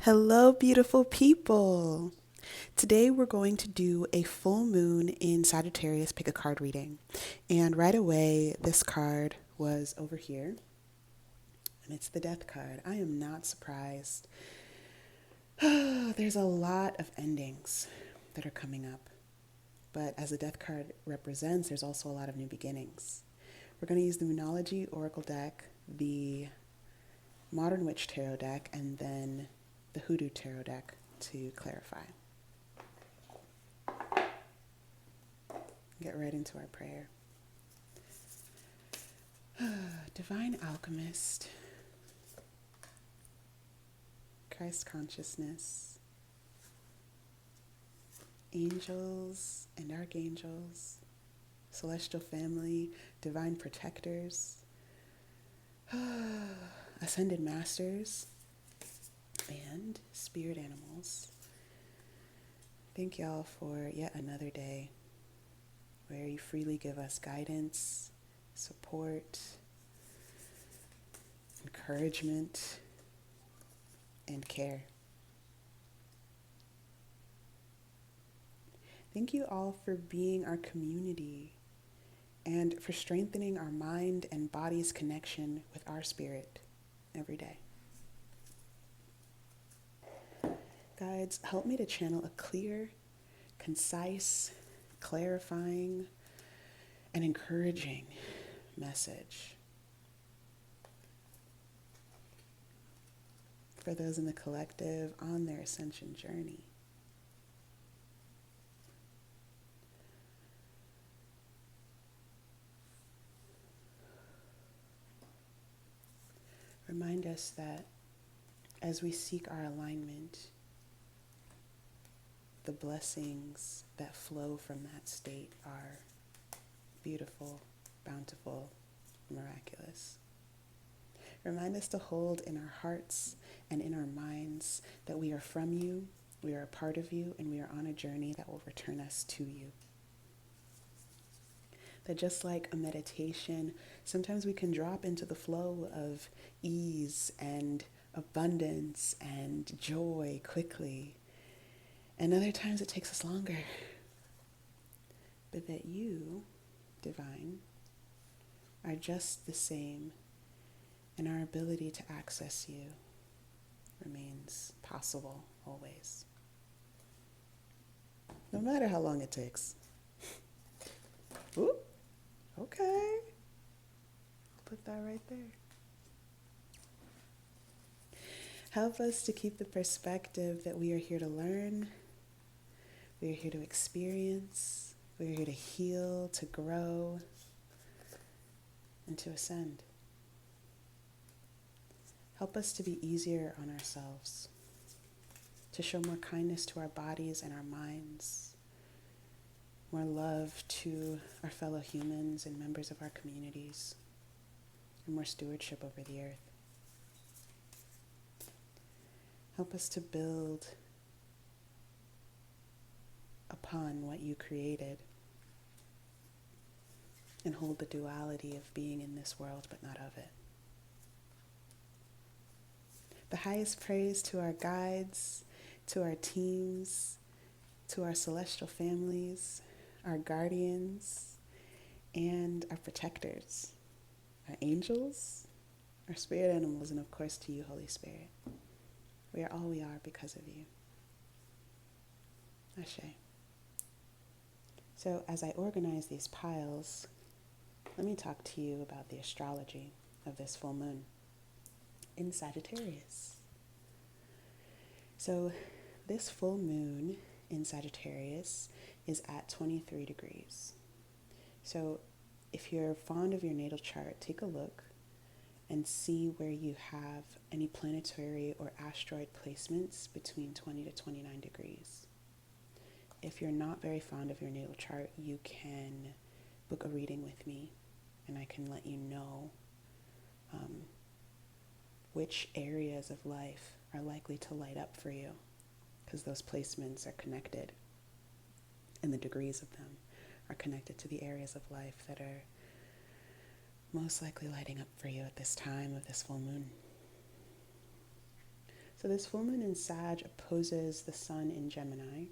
Hello, beautiful people. Today we're going to do a full moon in Sagittarius pick a card reading. And right away, this card was over here, and it's the death card. I am not surprised. There's a lot of endings that are coming up. But as the death card represents, there's also a lot of new beginnings. We're going to use the Moonology Oracle deck, the Modern Witch Tarot deck, and then the Hoodoo Tarot deck to clarify. Get right into our prayer. Divine Alchemist, Christ Consciousness, Angels and Archangels, Celestial Family, Divine Protectors, Ascended Masters, and Spirit Animals. Thank y'all for yet another day where you freely give us guidance, support, encouragement, and care. Thank you all for being our community and for strengthening our mind and body's connection with our spirit every day. Guides, help me to channel a clear, concise, clarifying, and encouraging message for those in the collective on their ascension journey. Remind us that as we seek our alignment, the blessings that flow from that state are beautiful, bountiful, miraculous. Remind us to hold in our hearts and in our minds that we are from you, we are a part of you, and we are on a journey that will return us to you. That just like a meditation, sometimes we can drop into the flow of ease and abundance and joy quickly. And other times it takes us longer. But that you, divine, are just the same, and our ability to access you remains possible always. No matter how long it takes. Ooh, okay. Put that right there. Help us to keep the perspective that we are here to learn, we are here to experience, we are here to heal, to grow, and to ascend. Help us to be easier on ourselves, to show more kindness to our bodies and our minds, more love to our fellow humans and members of our communities, and more stewardship over the earth. Help us to build upon what you created and hold the duality of being in this world but not of it. The highest praise to our guides, to our teams, to our celestial families, our guardians, and our protectors, our angels, our spirit animals, and of course to you, Holy Spirit. We are all we are because of you. Ashe. So as I organize these piles, let me talk to you about the astrology of this full moon in Sagittarius. So this full moon in Sagittarius is at 23 degrees. So if you're fond of your natal chart, take a look and see where you have any planetary or asteroid placements between 20 to 29 degrees. If you're not very fond of your natal chart, you can book a reading with me and I can let you know which areas of life are likely to light up for you, because those placements are connected and the degrees of them are connected to the areas of life that are most likely lighting up for you at this time of this full moon. So this full moon in Sag opposes the sun in Gemini,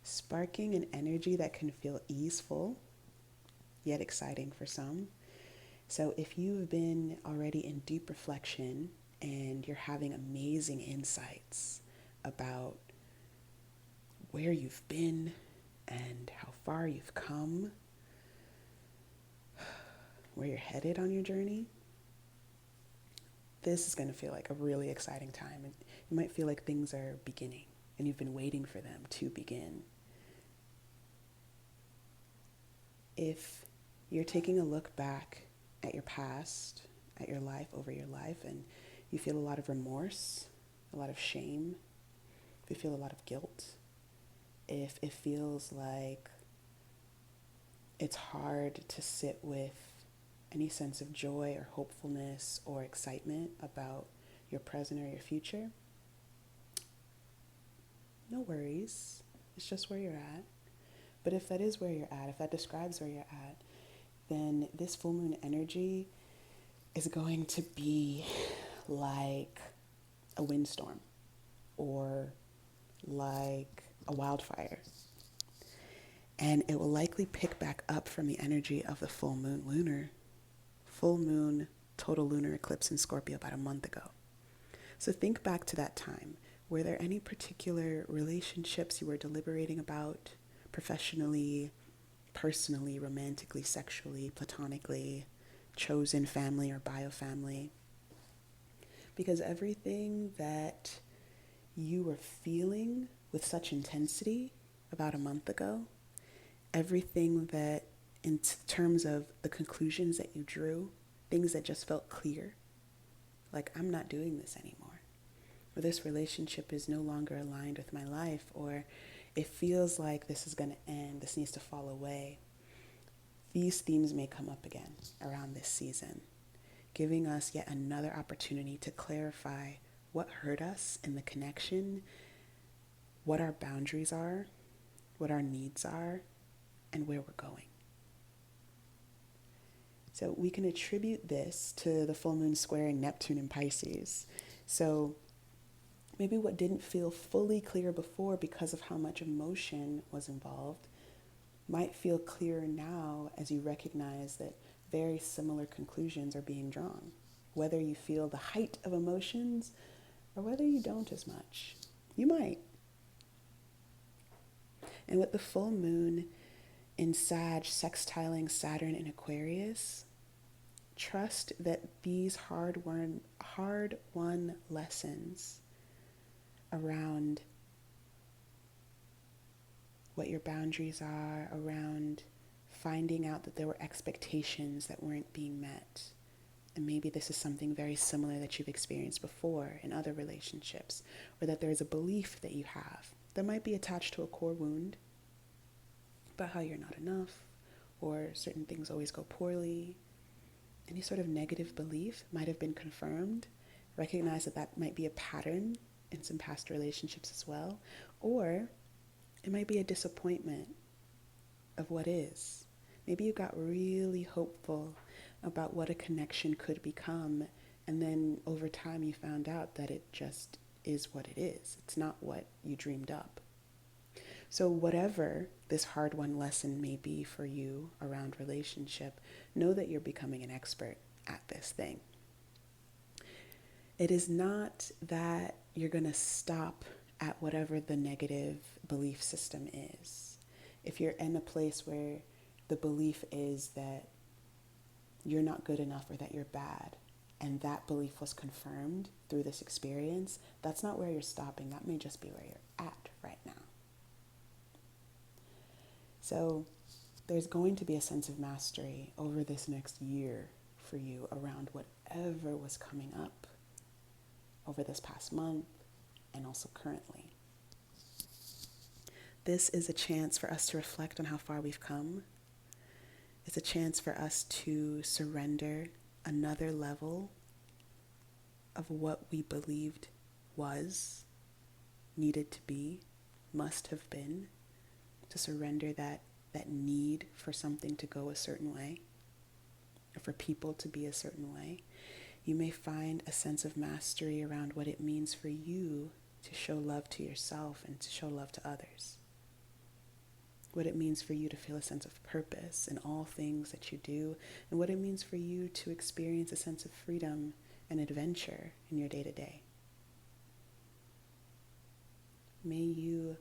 sparking an energy that can feel easeful, yet exciting for some. So if you've been already in deep reflection and you're having amazing insights about where you've been and how far you've come, where you're headed on your journey, this is going to feel like a really exciting time. And you might feel like things are beginning and you've been waiting for them to begin. If you're taking a look back at your past, at your life, over your life, and you feel a lot of remorse, a lot of shame, if you feel a lot of guilt, if it feels like it's hard to sit with any sense of joy or hopefulness or excitement about your present or your future, no worries. It's just where you're at. But if that is where you're at, if that describes where you're at, then this full moon energy is going to be like a windstorm or like a wildfire. And it will likely pick back up from the energy of the full moon total lunar eclipse in Scorpio about a month ago. So think back to that time. Were there any particular relationships you were deliberating about, professionally, personally, romantically, sexually, platonically, chosen family or bio family? Because everything that you were feeling with such intensity about a month ago, everything that in terms of the conclusions that you drew, things that just felt clear, like I'm not doing this anymore, or this relationship is no longer aligned with my life, or it feels like this is going to end, this needs to fall away. These themes may come up again around this season, giving us yet another opportunity to clarify what hurt us in the connection, what our boundaries are, what our needs are, and where we're going. So we can attribute this to the full moon squaring Neptune in Pisces. So maybe what didn't feel fully clear before because of how much emotion was involved might feel clearer now as you recognize that very similar conclusions are being drawn, whether you feel the height of emotions or whether you don't as much. You might. And with the full moon in Sag sextiling Saturn in Aquarius, trust that these hard-won lessons around what your boundaries are, around finding out that there were expectations that weren't being met. And maybe this is something very similar that you've experienced before in other relationships, or that there's a belief that you have that might be attached to a core wound about how you're not enough, or certain things always go poorly. Any sort of negative belief might have been confirmed. Recognize that that might be a pattern in some past relationships as well. Or it might be a disappointment of what is. Maybe you got really hopeful about what a connection could become, and then over time you found out that it just is what it is. It's not what you dreamed up. So whatever this hard-won lesson may be for you around relationship, know that you're becoming an expert at this thing. It is not that you're going to stop at whatever the negative belief system is. If you're in a place where the belief is that you're not good enough or that you're bad, and that belief was confirmed through this experience, that's not where you're stopping. That may just be where you're at right now. So there's going to be a sense of mastery over this next year for you around whatever was coming up over this past month and also currently. This is a chance for us to reflect on how far we've come. It's a chance for us to surrender another level of what we believed was, needed to be, must have been, to surrender that need for something to go a certain way, or for people to be a certain way. You may find a sense of mastery around what it means for you to show love to yourself and to show love to others. What it means for you to feel a sense of purpose in all things that you do, and what it means for you to experience a sense of freedom and adventure in your day-to-day. May you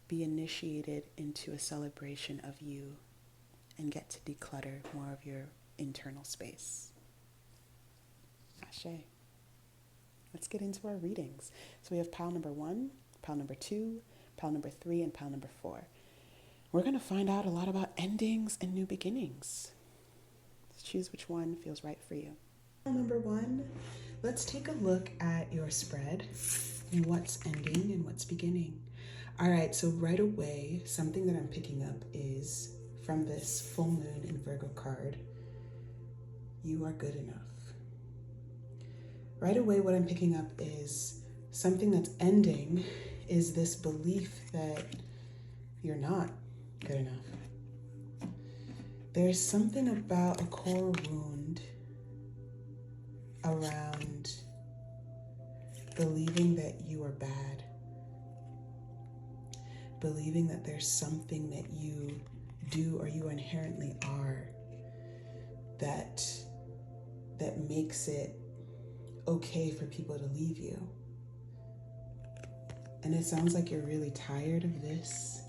be initiated into a celebration of you and get to declutter more of your internal space. Ashe. Let's get into our readings. So we have pile number 1, pile number 2, pile number 3, and pile number 4. We're going to find out a lot about endings and new beginnings. Let's choose which one feels right for you. Pile number 1, let's take a look at your spread and what's ending and what's beginning. All right, so right away, something that I'm picking up is from this full moon in Virgo card, you are good enough. Right away, what I'm picking up is something that's ending is this belief that you're not good enough. There's something about a core wound around believing that you are bad, believing that there's something that you do or you inherently are that makes it okay for people to leave you. And it sounds like you're really tired of this,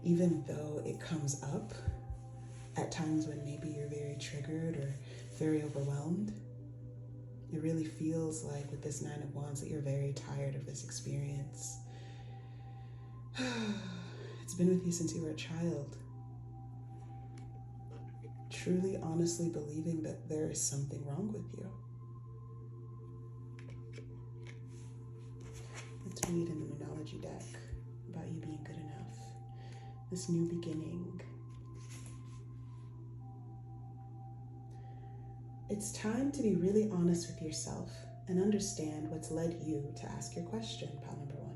even though it comes up at times when maybe you're very triggered or very overwhelmed. It really feels like with this 9 of Wands that you're very tired of this experience. It's been with you since you were a child. Truly, honestly believing that there is something wrong with you. Let's read in the Moonology deck about you being good enough. This new beginning. It's time to be really honest with yourself and understand what's led you to ask your question, pile number 1.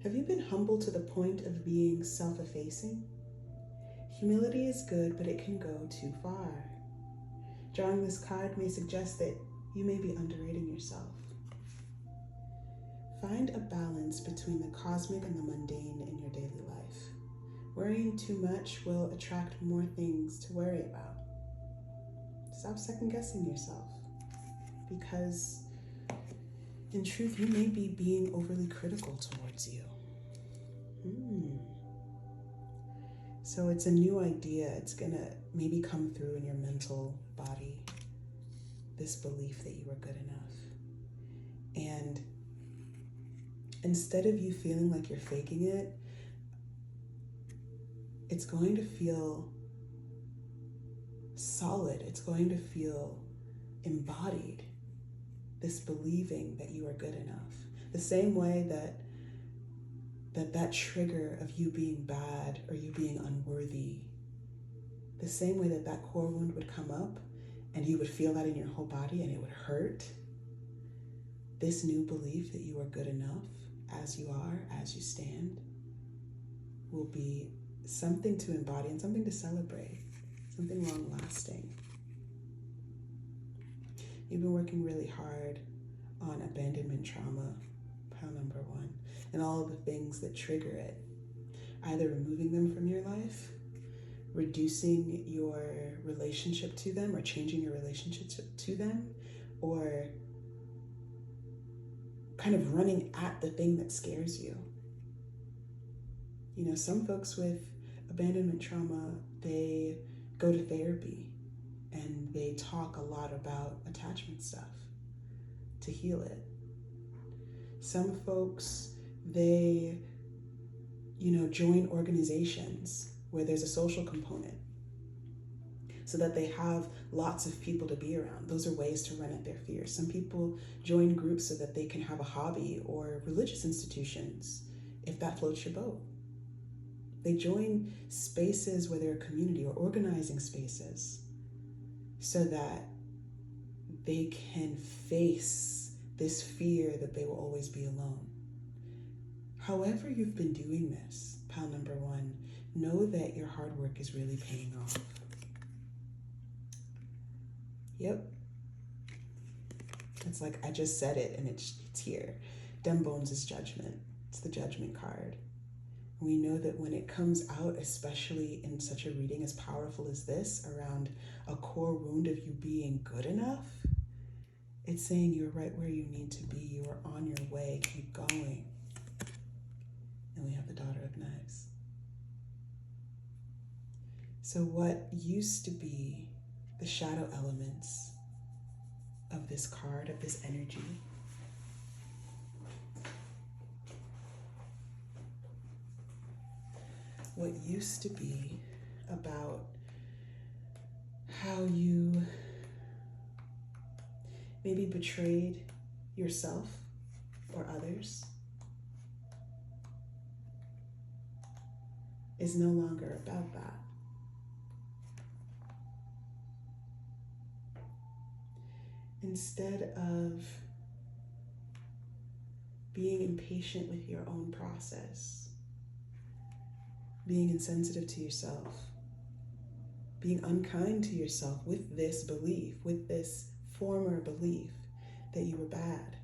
Have you been humble to the point of being self-effacing? Humility is good, but it can go too far. Drawing this card may suggest that you may be underrating yourself. Find a balance between the cosmic and the mundane in your daily life. Worrying too much will attract more things to worry about. Stop second-guessing yourself, because in truth, you may be being overly critical towards you. So it's a new idea. It's gonna maybe come through in your mental body, this belief that you are good enough. And instead of you feeling like you're faking it, it's going to feel solid. It's going to feel embodied, this believing that you are good enough. The same way that trigger of you being bad or you being unworthy, the same way that core wound would come up and you would feel that in your whole body and it would hurt, this new belief that you are good enough as you are, as you stand, will be something to embody and something to celebrate, something long-lasting. You've been working really hard on abandonment trauma, pile number 1, and all of the things that trigger it, either removing them from your life, reducing your relationship to them or changing your relationship to them, or kind of running at the thing that scares you. You know, some folks with abandonment trauma, they go to therapy and they talk a lot about attachment stuff to heal it. Some folks, they, join organizations where there's a social component so that they have lots of people to be around. Those are ways to run at their fears. Some people join groups so that they can have a hobby, or religious institutions, if that floats your boat. They join spaces where they're a community, or organizing spaces, so that they can face this fear that they will always be alone. However you've been doing this, pile number 1, know that your hard work is really paying off. Yep. It's like I just said it and it's here. Dem Bones is judgment. It's the judgment card. We know that when it comes out, especially in such a reading as powerful as this, around a core wound of you being good enough, it's saying you're right where you need to be. You are on your way. Keep going. And we have the Daughter of Knives. So what used to be the shadow elements of this card, of this energy, what used to be about how you maybe betrayed yourself or others is no longer about that. Instead of being impatient with your own process, being insensitive to yourself, being unkind to yourself with this belief, with this former belief that you were bad,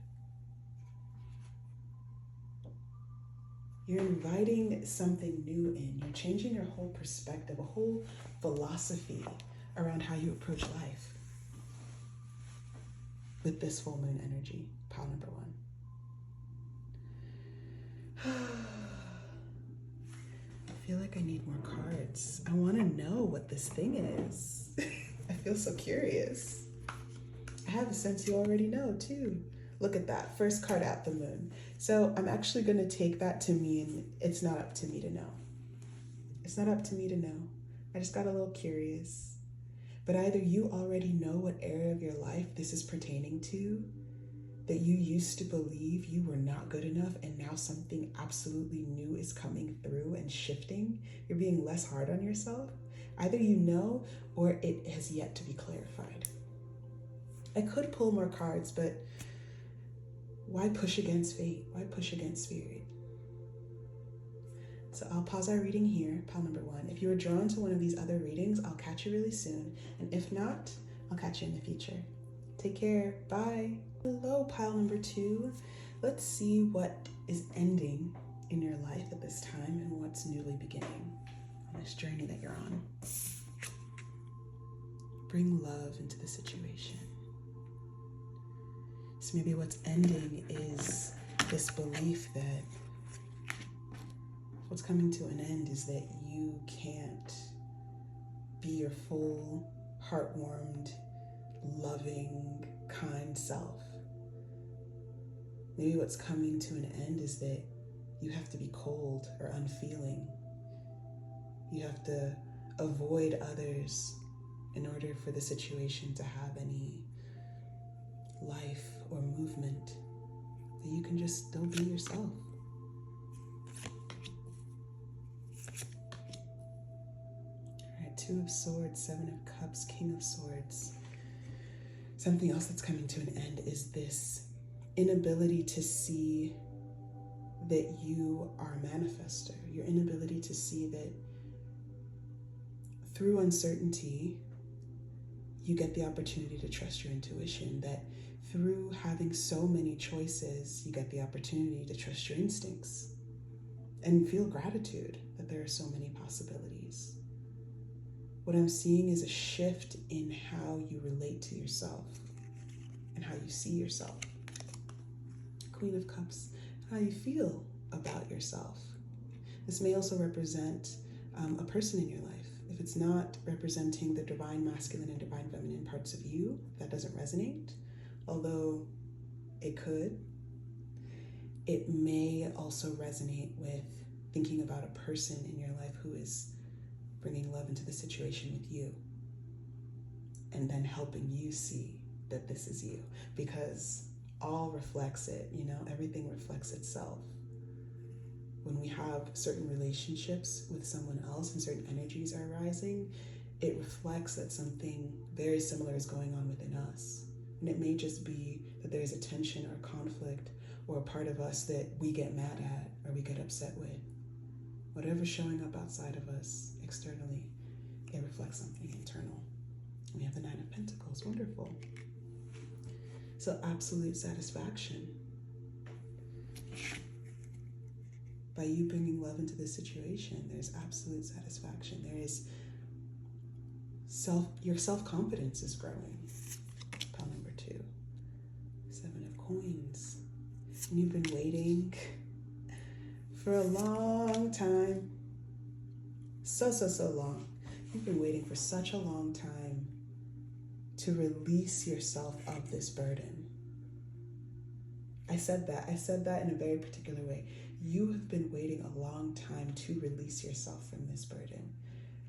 you're inviting something new in. You're changing your whole perspective, a whole philosophy around how you approach life with this full moon energy, pile number 1. I feel like I need more cards. I want to know what this thing is. I feel so curious. I have a sense you already know too. Look at that, first card out, the moon. So I'm actually going to take that to mean it's not up to me to know. It's not up to me to know. I just got a little curious. But either you already know what area of your life this is pertaining to, that you used to believe you were not good enough, and now something absolutely new is coming through and shifting. You're being less hard on yourself. Either you know, or it has yet to be clarified. I could pull more cards, but why push against fate? Why push against spirit? So I'll pause our reading here, pile number 1. If you were drawn to one of these other readings, I'll catch you really soon. And if not, I'll catch you in the future. Take care. Bye. Hello, pile number 2. Let's see what is ending in your life at this time and what's newly beginning on this journey that you're on. Bring love into the situation. So maybe what's ending is this belief that what's coming to an end is that you can't be your full, heart-warmed, loving, kind self. Maybe what's coming to an end is that you have to be cold or unfeeling. You have to avoid others in order for the situation to have any life or movement, that you can just still be yourself. Two of Swords, Seven of Cups, King of Swords. Something else that's coming to an end is this inability to see that you are a manifester. Your inability to see that through uncertainty, you get the opportunity to trust your intuition. That through having so many choices, you get the opportunity to trust your instincts and feel gratitude that there are so many possibilities. What I'm seeing is a shift in how you relate to yourself and how you see yourself. Queen of Cups, how you feel about yourself. This may also represent a person in your life. If it's not representing the divine masculine and divine feminine parts of you, that doesn't resonate, although it could. It may also resonate with thinking about a person in your life who is bringing love into the situation with you, and then helping you see that this is you, because all reflects it, everything reflects itself. When we have certain relationships with someone else and certain energies are rising, it reflects that something very similar is going on within us. And it may just be that there's a tension or conflict or a part of us that we get mad at or we get upset with. Whatever's showing up outside of us externally, it reflects something internal. We have the Nine of Pentacles. Wonderful. So absolute satisfaction. By you bringing love into this situation, there's absolute satisfaction. There is your self-confidence is growing. Pile number 2. 7 of Coins. And you've been waiting for a long time. So long. You've been waiting for such a long time to release yourself of this burden. I said that in a very particular way. You have been waiting a long time to release yourself from this burden.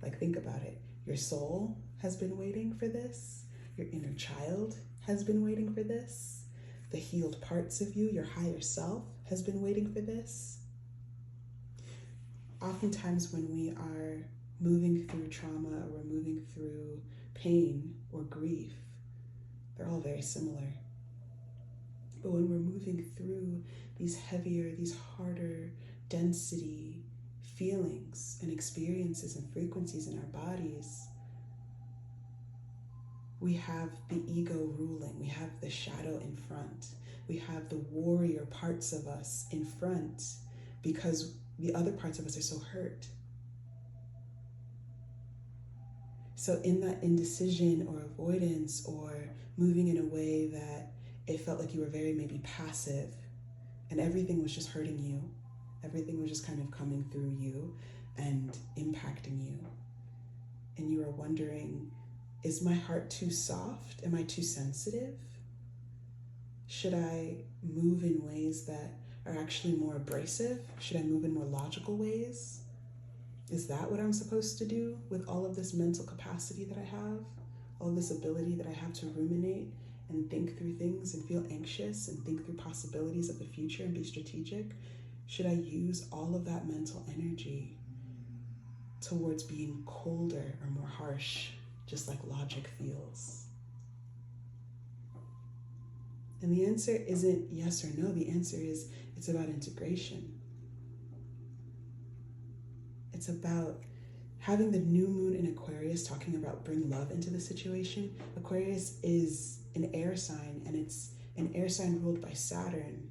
Like, think about it. Your soul has been waiting for this. Your inner child has been waiting for this. The healed parts of you, your higher self, has been waiting for this. Oftentimes when we are moving through trauma, or we're moving through pain or grief, they're all very similar. But when we're moving through these heavier, these harder density feelings and experiences and frequencies in our bodies, we have the ego ruling. We have the shadow in front. We have the warrior parts of us in front because the other parts of us are so hurt. So in that indecision or avoidance or moving in a way that it felt like you were very maybe passive and everything was just hurting you, everything was just kind of coming through you and impacting you, and you were wondering, is my heart too soft? Am I too sensitive? Should I move in ways that are actually more abrasive? Should I move in more logical ways? Is that what I'm supposed to do with all of this mental capacity that I have? All of this ability that I have to ruminate and think through things and feel anxious and think through possibilities of the future and be strategic? Should I use all of that mental energy towards being colder or more harsh, just like logic feels? And the answer isn't yes or no. The answer is it's about integration. It's about having the new moon in Aquarius talking about bring love into the situation. Aquarius is an air sign, and it's an air sign ruled by Saturn.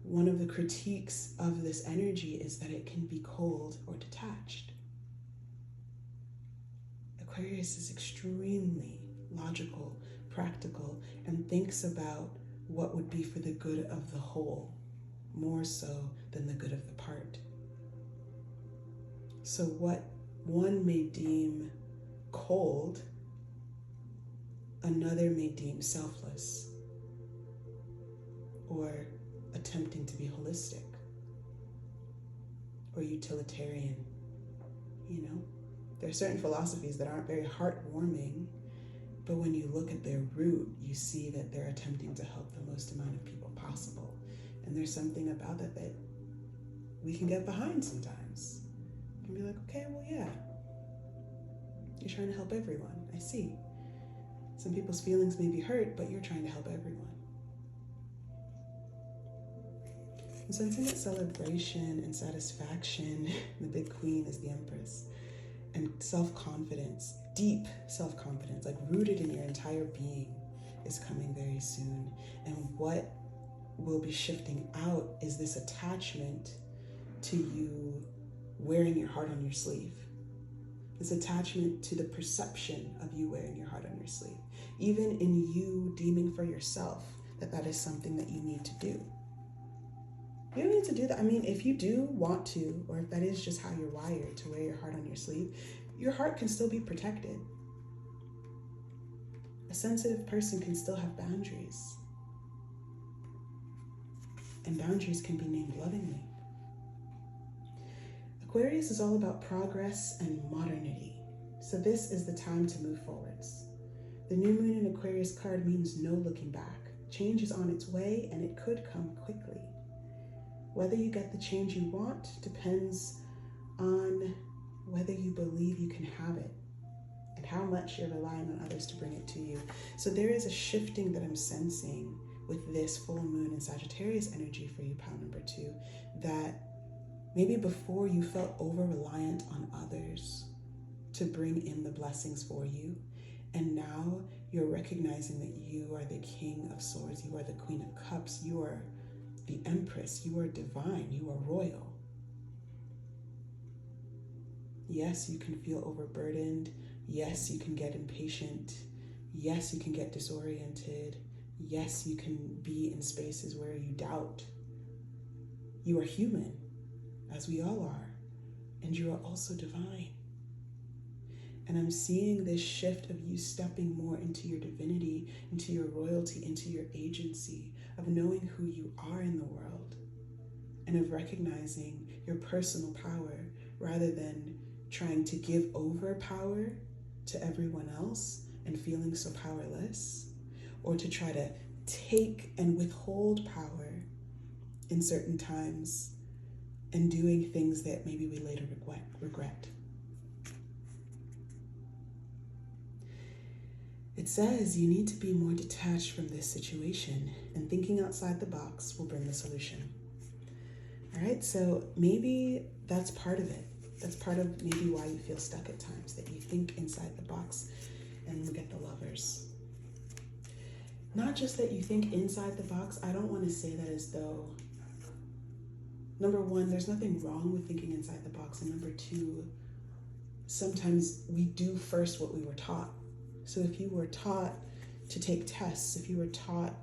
One of the critiques of this energy is that it can be cold or detached. Aquarius is extremely logical, practical, and thinks about what would be for the good of the whole, more so than the good of the part. So what one may deem cold, another may deem selfless or attempting to be holistic or utilitarian. You know, there are certain philosophies that aren't very heartwarming, but when you look at their root, you see that they're attempting to help the most amount of people possible. And there's something about that that we can get behind sometimes. You can be like, okay, well, yeah, you're trying to help everyone. I see. Some people's feelings may be hurt, but you're trying to help everyone. And so intimate celebration and satisfaction, the big queen is the Empress, and self-confidence, deep self-confidence, like rooted in your entire being, is coming very soon. And what will be shifting out is this attachment to you wearing your heart on your sleeve. This attachment to the perception of you wearing your heart on your sleeve. Even in you deeming for yourself that that is something that you need to do. You don't need to do that. I mean, if you do want to, or if that is just how you're wired to wear your heart on your sleeve, your heart can still be protected. A sensitive person can still have boundaries. And boundaries can be named lovingly. Aquarius is all about progress and modernity. So this is the time to move forwards. The new moon in Aquarius card means no looking back. Change is on its way, and it could come quickly. Whether you get the change you want depends on whether you believe you can have it and how much you're relying on others to bring it to you. So there is a shifting that I'm sensing with this full moon in Sagittarius energy for you, pile number 2, that maybe before you felt over-reliant on others to bring in the blessings for you, And now you're recognizing that you are the King of Swords, you are the Queen of Cups, you are the Empress, you are divine, you are royal. Yes, you can feel overburdened. Yes, you can get impatient. Yes, you can get disoriented. Yes, you can be in spaces where you doubt. You are human, as we all are, and you are also divine. And I'm seeing this shift of you stepping more into your divinity, into your royalty, into your agency, of knowing who you are in the world, and of recognizing your personal power rather than trying to give over power to everyone else and feeling so powerless, or to try to take and withhold power in certain times and doing things that maybe we later regret. It says you need to be more detached from this situation, and thinking outside the box will bring the solution. All right, so maybe that's part of it. That's part of maybe why you feel stuck at times, that you think inside the box. And look at the Lovers. Not just that you think inside the box. I don't want to say that as though, number one, there's nothing wrong with thinking inside the box. And number two, sometimes we do first what we were taught. So if you were taught to take tests, if you were taught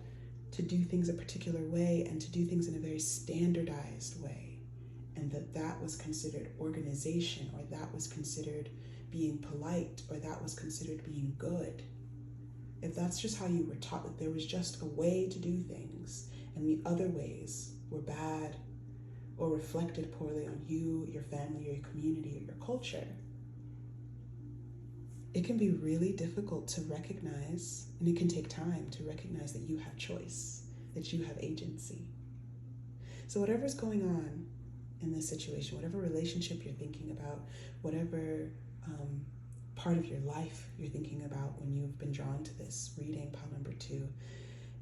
to do things a particular way and to do things in a very standardized way, and that was considered organization, or that was considered being polite, or that was considered being good, if that's just how you were taught, that there was just a way to do things and the other ways were bad or reflected poorly on you, your family, or your community, or your culture, it can be really difficult to recognize, and it can take time to recognize that you have choice, that you have agency. So whatever's going on in this situation, whatever relationship you're thinking about, whatever part of your life you're thinking about when you've been drawn to this reading, pile number 2,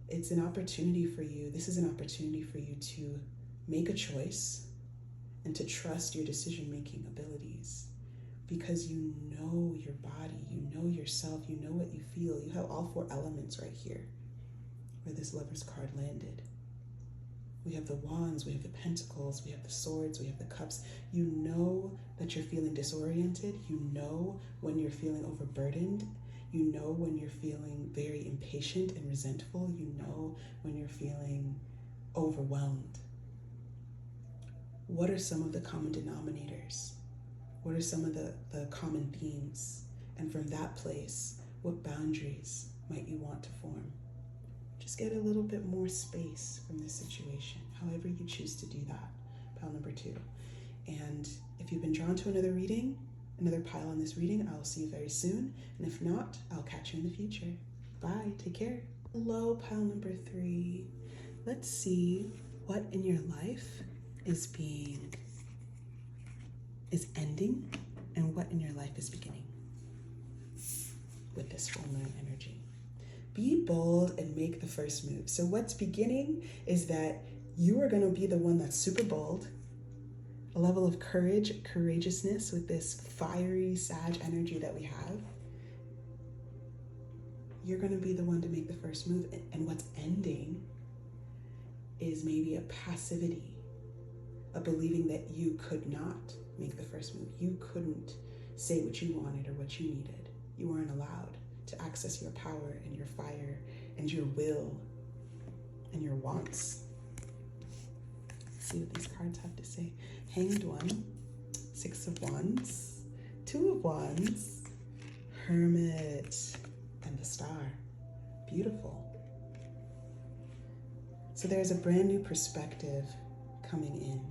it's an opportunity for you. This is an opportunity for you to make a choice and to trust your decision-making abilities, because you know your body, you know yourself, you know what you feel. You have all 4 elements right here where this Lover's card landed. We have the Wands, we have the Pentacles, we have the Swords, we have the Cups. You know that you're feeling disoriented. You know when you're feeling overburdened. You know when you're feeling very impatient and resentful. You know when you're feeling overwhelmed. What are some of the common denominators? What are some of the common themes? And from that place, what boundaries might you want to form? Just get a little bit more space from this situation, however you choose to do that. Pile number 2. And if you've been drawn to another reading, another pile on this reading, I'll see you very soon. And if not, I'll catch you in the future. Bye, take care. Hello, pile number 3. Let's see what in your life is ending and what in your life is beginning with this full moon energy. Be bold and make the first move. So what's beginning is that you are going to be the one that's super bold, a level of courage, courageousness with this fiery Sag energy that we have. You're going to be the one to make the first move. And what's ending is maybe a passivity, a believing that you could not make the first move. You couldn't say what you wanted or what you needed. You weren't allowed to access your power and your fire and your will and your wants. Let's see what these cards have to say. Hanged One, 6 of Wands, 2 of Wands, Hermit, and the Star. Beautiful. So there's a brand new perspective coming in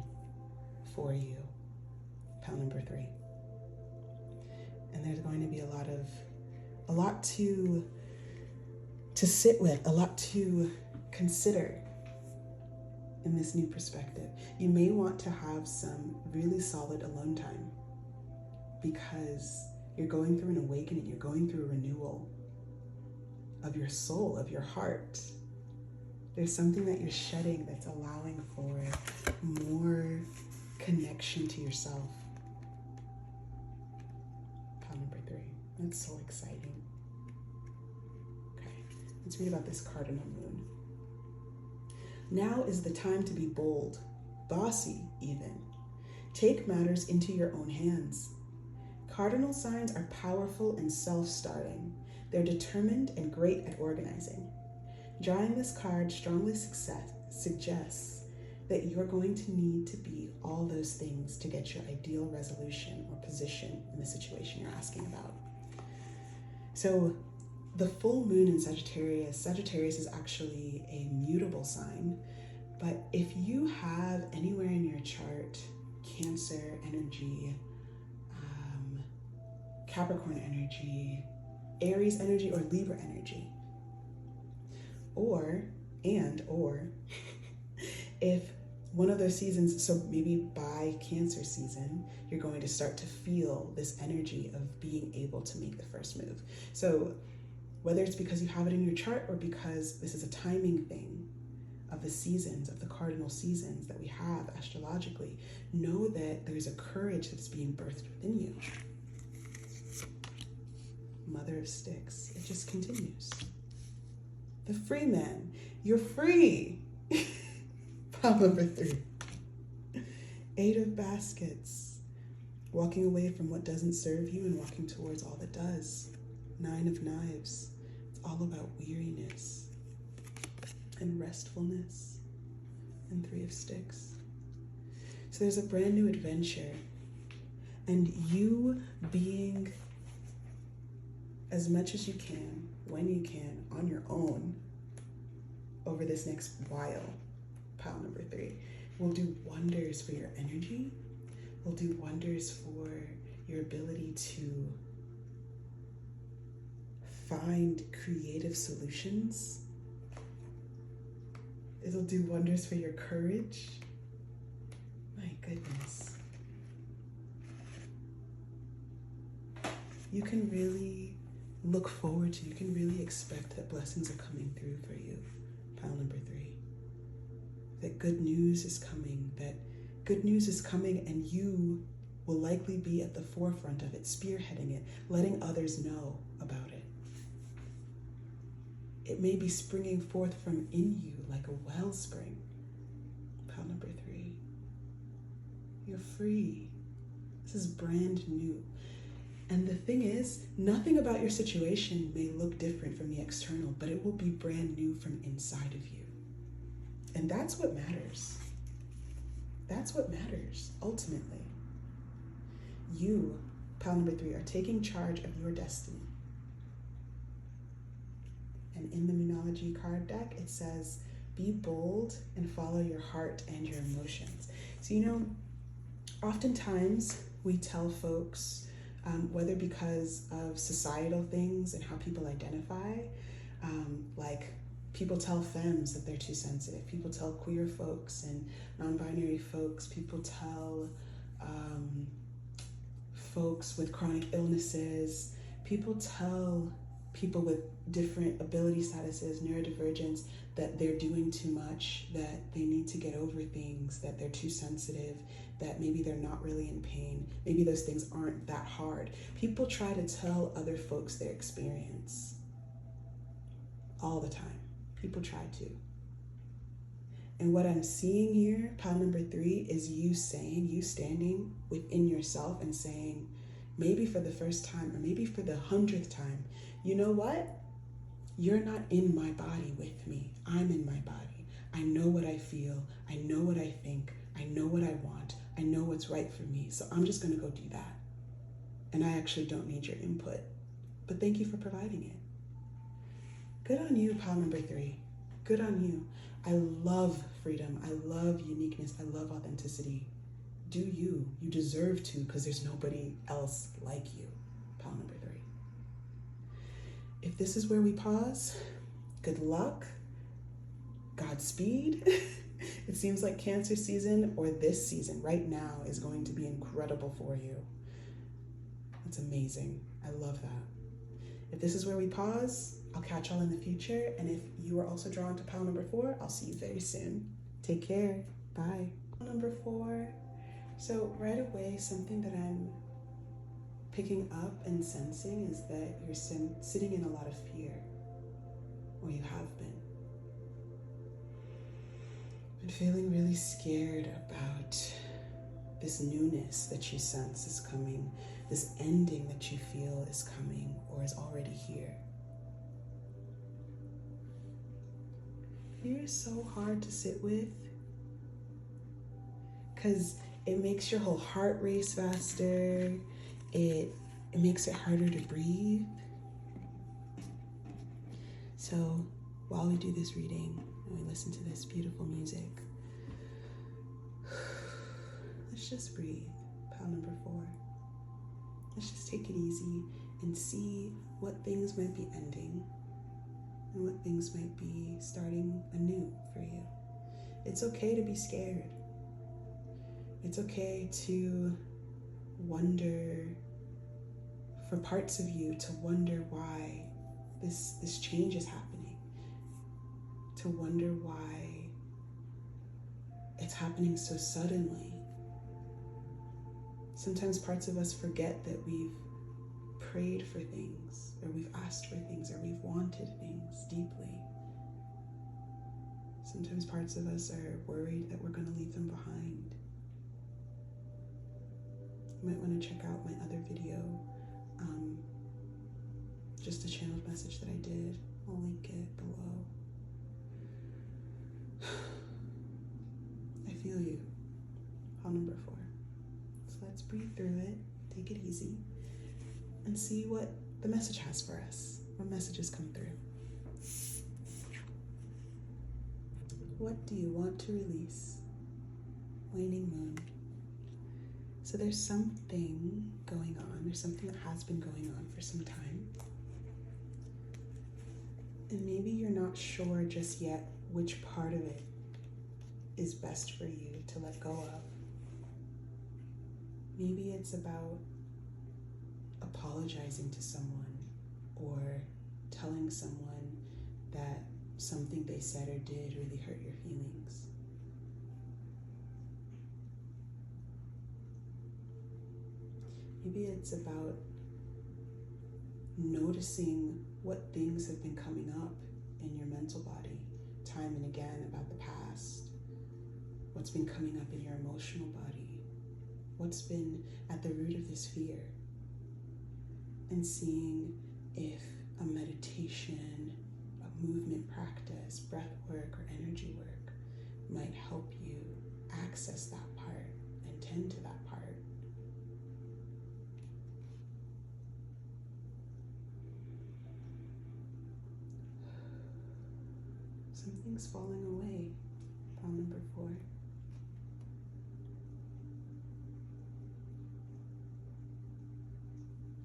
for you. Pile number 3. And there's going to be a lot to sit with, a lot to consider in this new perspective. You may want to have some really solid alone time because you're going through an awakening, you're going through a renewal of your soul, of your heart. There's something that you're shedding that's allowing for more connection to yourself. Pile number 3. That's so exciting. Let's read about this cardinal moon. Now is the time to be bold, bossy even. Take matters into your own hands. Cardinal signs are powerful and self-starting. They're determined and great at organizing. Drawing this card strongly suggests that you're going to need to be all those things to get your ideal resolution or position in the situation you're asking about. So the full moon in Sagittarius is actually a mutable sign, but if you have anywhere in your chart Cancer energy, Capricorn energy, Aries energy, or Libra energy, or if one of those seasons, so maybe by Cancer season, you're going to start to feel this energy of being able to make the first move. So whether it's because you have it in your chart or because this is a timing thing of the seasons, of the cardinal seasons that we have astrologically, know that there's a courage that's being birthed within you. Mother of Sticks, it just continues. The free man, you're free. Pile number 3. 8 of Baskets, walking away from what doesn't serve you and walking towards all that does. 9 of Knives, it's all about weariness and restfulness. And 3 of Sticks. So there's a brand new adventure, and you being as much as you can, when you can, on your own over this next while, pile number 3, will do wonders for your energy, will do wonders for your ability to find creative solutions. It'll do wonders for your courage. My goodness. You can really look forward to, you can really expect that blessings are coming through for you. Pile number 3. That good news is coming, and you will likely be at the forefront of it, spearheading it, letting others know about it. It may be springing forth from in you like a wellspring. Pile number 3. You're free. This is brand new. And the thing is, nothing about your situation may look different from the external, but it will be brand new from inside of you. And that's what matters. That's what matters, ultimately. You, pile number 3, are taking charge of your destiny. And in the Moonology card deck, it says, be bold and follow your heart and your emotions. So, oftentimes we tell folks, whether because of societal things and how people identify, like people tell femmes that they're too sensitive. People tell queer folks and non-binary folks. People tell folks with chronic illnesses. People tell people with different ability statuses, neurodivergence, that they're doing too much, that they need to get over things, that they're too sensitive, that maybe they're not really in pain. Maybe those things aren't that hard. People try to tell other folks their experience all the time. People try to. And what I'm seeing here, pile number 3, is you standing within yourself and saying, maybe for the first time, or maybe for the 100th time, you know what? You're not in my body with me. I'm in my body. I know what I feel. I know what I think. I know what I want. I know what's right for me. So I'm just going to go do that. And I actually don't need your input. But thank you for providing it. Good on you, pile number 3. Good on you. I love freedom. I love uniqueness. I love authenticity. Do you. You deserve to, because there's nobody else like you. Pile number 3. If this is where we pause, good luck, Godspeed. It seems like Cancer season, or this season right now, is going to be incredible for you. That's amazing. I love that. If this is where we pause, I'll catch y'all in the future. And if you are also drawn to pile number 4, I'll see you very soon. Take care. Bye. Pile number 4. So right away, something that I'm picking up and sensing is that you're sitting in a lot of fear. or you have been. Been feeling really scared about this newness that you sense is coming, this ending that you feel is coming or is already here. Fear is so hard to sit with because it makes your whole heart race faster. It makes it harder to breathe. So while we do this reading and we listen to this beautiful music, let's just breathe. Pile number 4. Let's just take it easy and see what things might be ending and what things might be starting anew for you. It's okay to be scared. It's okay to wonder, for parts of you to wonder why this change is happening, to wonder why it's happening so suddenly. Sometimes parts of us forget that we've prayed for things, or we've asked for things, or we've wanted things deeply. Sometimes parts of us are worried that we're going to leave them behind. You might want to check out my other video, just a channeled message that I did. I'll link it below. I feel you. Pile number 4. So let's breathe through it, take it easy, and see what the message has for us, what messages come through. What do you want to release? Waning moon. So there's something going on. There's something that has been going on for some time. And maybe you're not sure just yet which part of it is best for you to let go of. Maybe it's about apologizing to someone or telling someone that something they said or did really hurt your feelings. Maybe it's about noticing what things have been coming up in your mental body time and again about the past, what's been coming up in your emotional body, what's been at the root of this fear, and seeing if a meditation, a movement practice, breath work, or energy work might help you access that part and tend to that part. Something's falling away. Pile number 4.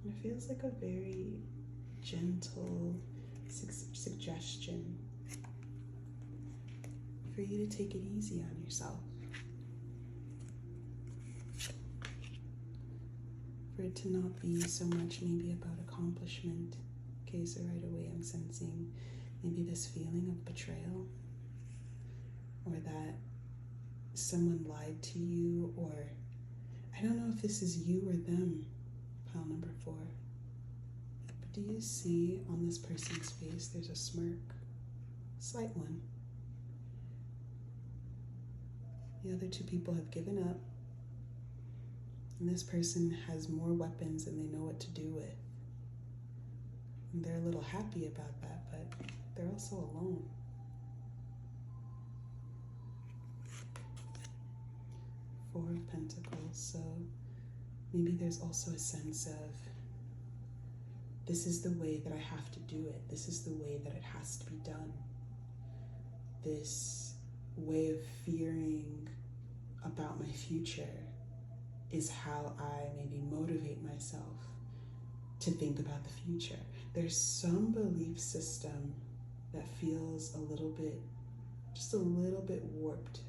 And it feels like a very gentle suggestion for you to take it easy on yourself. For it to not be so much maybe about accomplishment. Okay, so right away I'm sensing maybe this feeling of betrayal, or that someone lied to you, or I don't know if this is you or them, pile number 4. But do you see on this person's face there's a smirk? Slight one. The other 2 people have given up, and this person has more weapons than they know what to do with. And they're a little happy about that, but they're also alone. Four of Pentacles, so maybe there's also a sense of, this is the way that I have to do it. This is the way that it has to be done. This way of fearing about my future is how I maybe motivate myself to think about the future. There's some belief system that feels a little bit, just a little bit warped.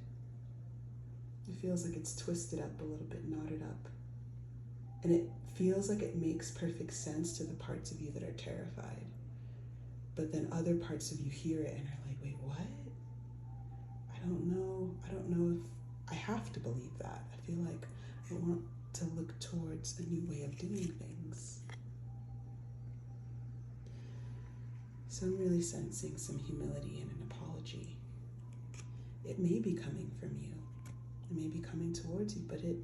It feels like it's twisted up a little bit, knotted up. And it feels like it makes perfect sense to the parts of you that are terrified. But then other parts of you hear it and are like, wait, what? I don't know if I have to believe that. I feel like I want to look towards a new way of doing things. So So I'm really sensing some humility and an apology. It may be coming from you. It may be coming towards you, but it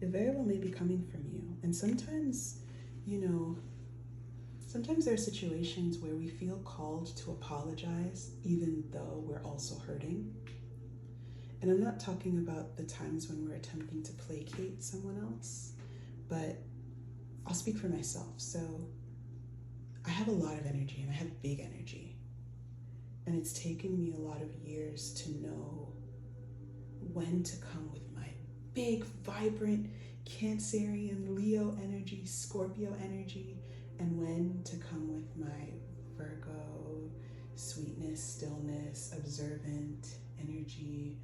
very well may be coming from you. And sometimes, sometimes there are situations where we feel called to apologize, even though we're also hurting. And I'm not talking about the times when we're attempting to placate someone else, but I'll speak for myself. So I have a lot of energy, and I have big energy. And it's taken me a lot of years to know when to come with my big, vibrant Cancerian, Leo energy, Scorpio energy, and when to come with my Virgo, sweetness, stillness, observant energy.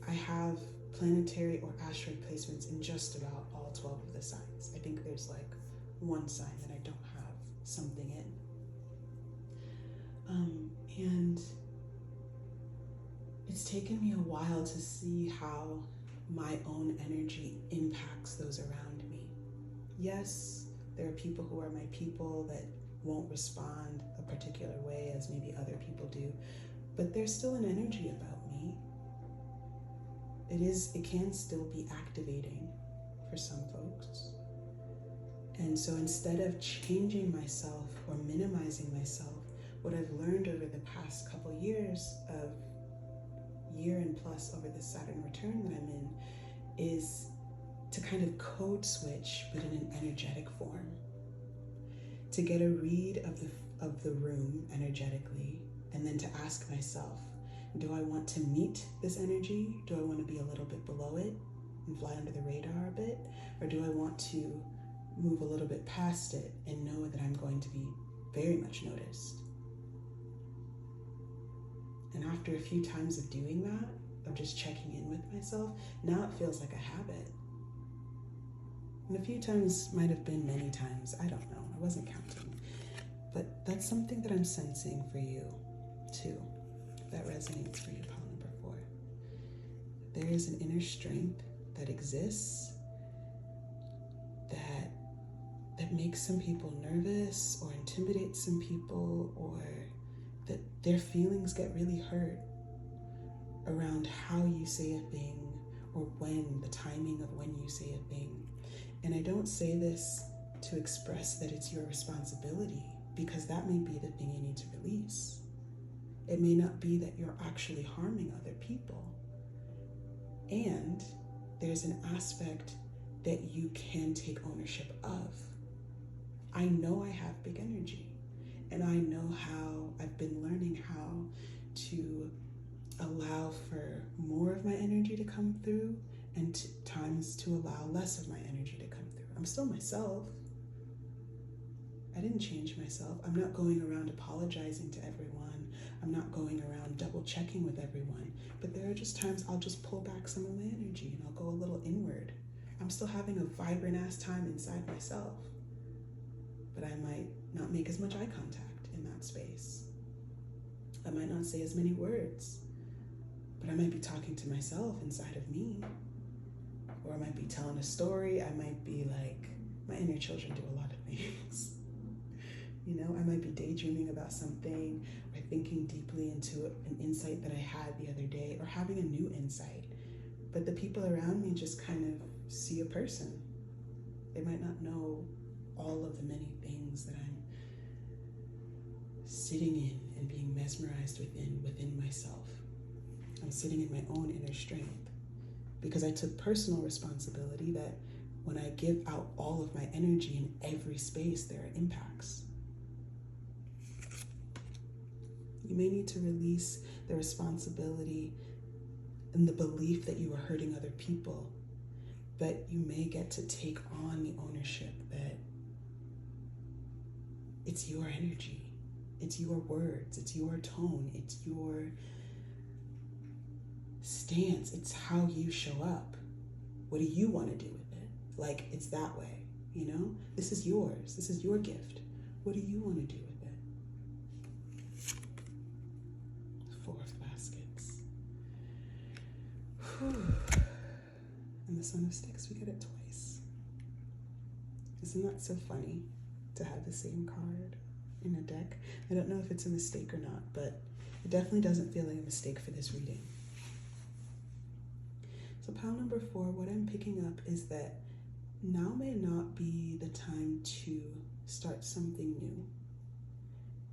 I have planetary or asteroid placements in just about all 12 of the signs. I think there's like one sign that I don't have something in. And it's taken me a while to see how my own energy impacts those around me. Yes, there are people who are my people that won't respond a particular way as maybe other people do, but there's still an energy about me. It can still be activating for some folks. And so instead of changing myself or minimizing myself, what I've learned over the past couple years of year and plus over the Saturn return that I'm in is to kind of code switch, but in an energetic form. To get a read of the room energetically, and then to ask myself, do I want to meet this energy? Do I want to be a little bit below it and fly under the radar a bit? Or do I want to move a little bit past it and know that I'm going to be very much noticed? And after a few times of doing that, of just checking in with myself, now it feels like a habit. And a few times might have been many times, I don't know, I wasn't counting. But that's something that I'm sensing for you too, that resonates for you, pile number 4. There is an inner strength that exists that makes some people nervous or intimidates some people, or that their feelings get really hurt around how you say a thing or when, the timing of when you say a thing. And I don't say this to express that it's your responsibility, because that may be the thing you need to release. It may not be that you're actually harming other people. And there's an aspect that you can take ownership of. I know I have big energy, and I know how I've been learning how to allow for more of my energy to come through and times to allow less of my energy to come through. I'm still myself. I didn't change myself. I'm not going around apologizing to everyone. I'm not going around double checking with everyone. But there are just times I'll just pull back some of my energy and I'll go a little inward. I'm still having a vibrant ass time inside myself. But I might not make as much eye contact in that space. I might not say as many words. But I might be talking to myself inside of me. Or I might be telling a story. I might be like, my inner children do a lot of things. I might be daydreaming about something, or thinking deeply into an insight that I had the other day, or having a new insight. But the people around me just kind of see a person. They might not know all of the many things that I'm sitting in and being mesmerized within myself. I'm sitting in my own inner strength because I took personal responsibility that when I give out all of my energy in every space, there are impacts. You may need to release the responsibility and the belief that you are hurting other people, but you may get to take on the ownership that it's your energy, it's your words, it's your tone, it's your stance, it's how you show up. What do you want to do with it? Like, it's that way, This is yours. This is your gift. What do you want to do with it? 4 of baskets. Whew. And the Son of Sticks, we get it twice. Isn't that so funny to have the same card? in a deck. I don't know if it's a mistake or not, but it definitely doesn't feel like a mistake for this reading. So pile number 4, what I'm picking up is that now may not be the time to start something new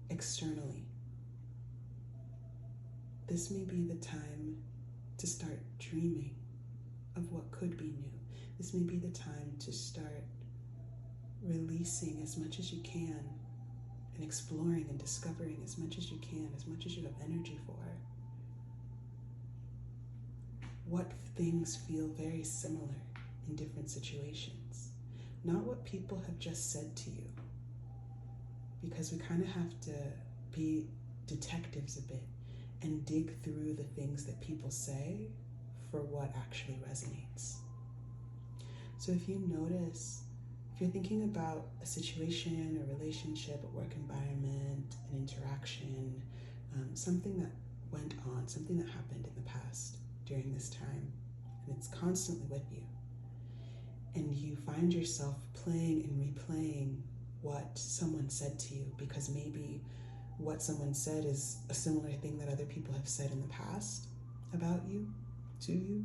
externally. This may be the time to start dreaming of what could be new. This may be the time to start releasing as much as you can and exploring and discovering as much as you can, as much as you have energy for. What things feel very similar in different situations? Not what people have just said to you, because we kind of have to be detectives a bit and dig through the things that people say for what actually resonates. So if you notice, if you're thinking about a situation, a relationship, a work environment, an interaction, something that went on, something that happened in the past during this time, and it's constantly with you, and you find yourself playing and replaying what someone said to you, because maybe what someone said is a similar thing that other people have said in the past about you, to you,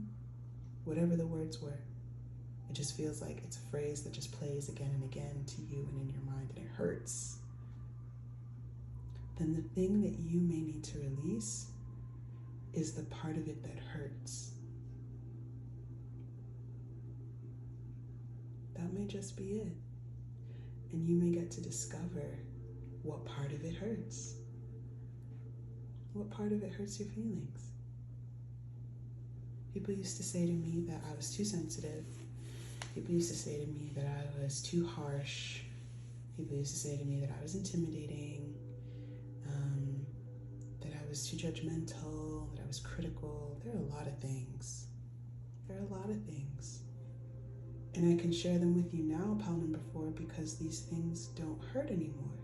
whatever the words were. It just feels like it's a phrase that just plays again and again to you and in your mind, and it hurts. Then the thing that you may need to release is the part of it that hurts. That may just be it. And you may get to discover what part of it hurts. What part of it hurts your feelings? People used to say to me that I was too sensitive. People used to say to me that I was too harsh. People used to say to me that I was intimidating, that I was too judgmental, that I was critical. There are a lot of things. And I can share them with you now, pile number 4, because these things don't hurt anymore.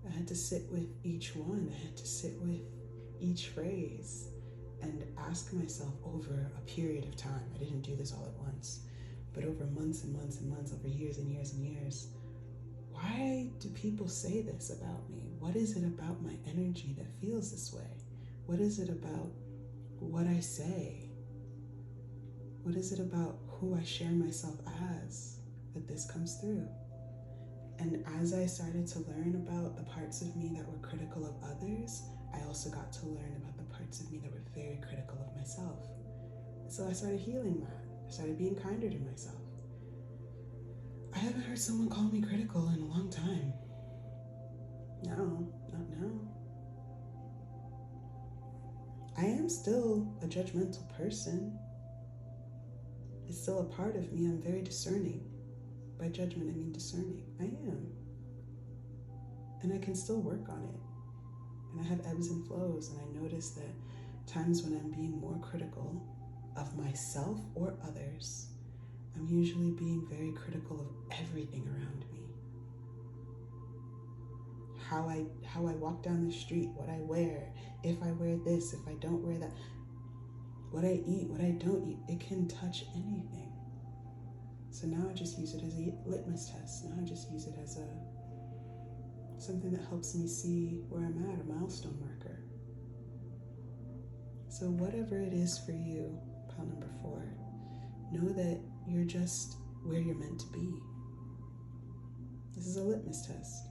I had to sit with each one. I had to sit with each phrase and ask myself over a period of time. I didn't do this all at once, but over months and months and months, over years and years and years. Why do people say this about me? What is it about my energy that feels this way? What is it about what I say? What is it about who I share myself as that this comes through? And as I started to learn about the parts of me that were critical of others, I also got to learn about the parts of me that were very critical of myself. So I started healing that. I started being kinder to myself. I haven't heard someone call me critical in a long time. No, not now. I am still a judgmental person. It's still a part of me. I'm very discerning. By judgment, I mean discerning. I am. And I can still work on it. And I have ebbs and flows, and I notice that times when I'm being more critical of myself or others, I'm usually being very critical of everything around me. How I walk down the street, what I wear, if I wear this, if I don't wear that, what I eat, what I don't eat, it can touch anything. So now I just use it as a litmus test. Now I just use it as something that helps me see where I'm at, a milestone marker. So whatever it is for you, pile number 4, know that you're just where you're meant to be. This is a litmus test.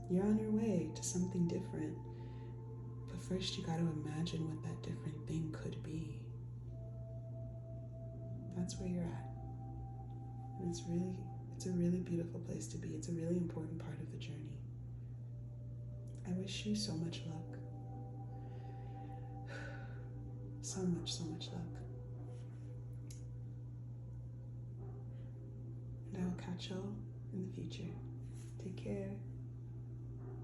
You're on your way to something different, but first you got to imagine what that different thing could be. That's where you're at. And it's a really beautiful place to be. It's a really important part of the journey. I wish you so much luck. So much luck. And I will catch y'all in the future. Take care.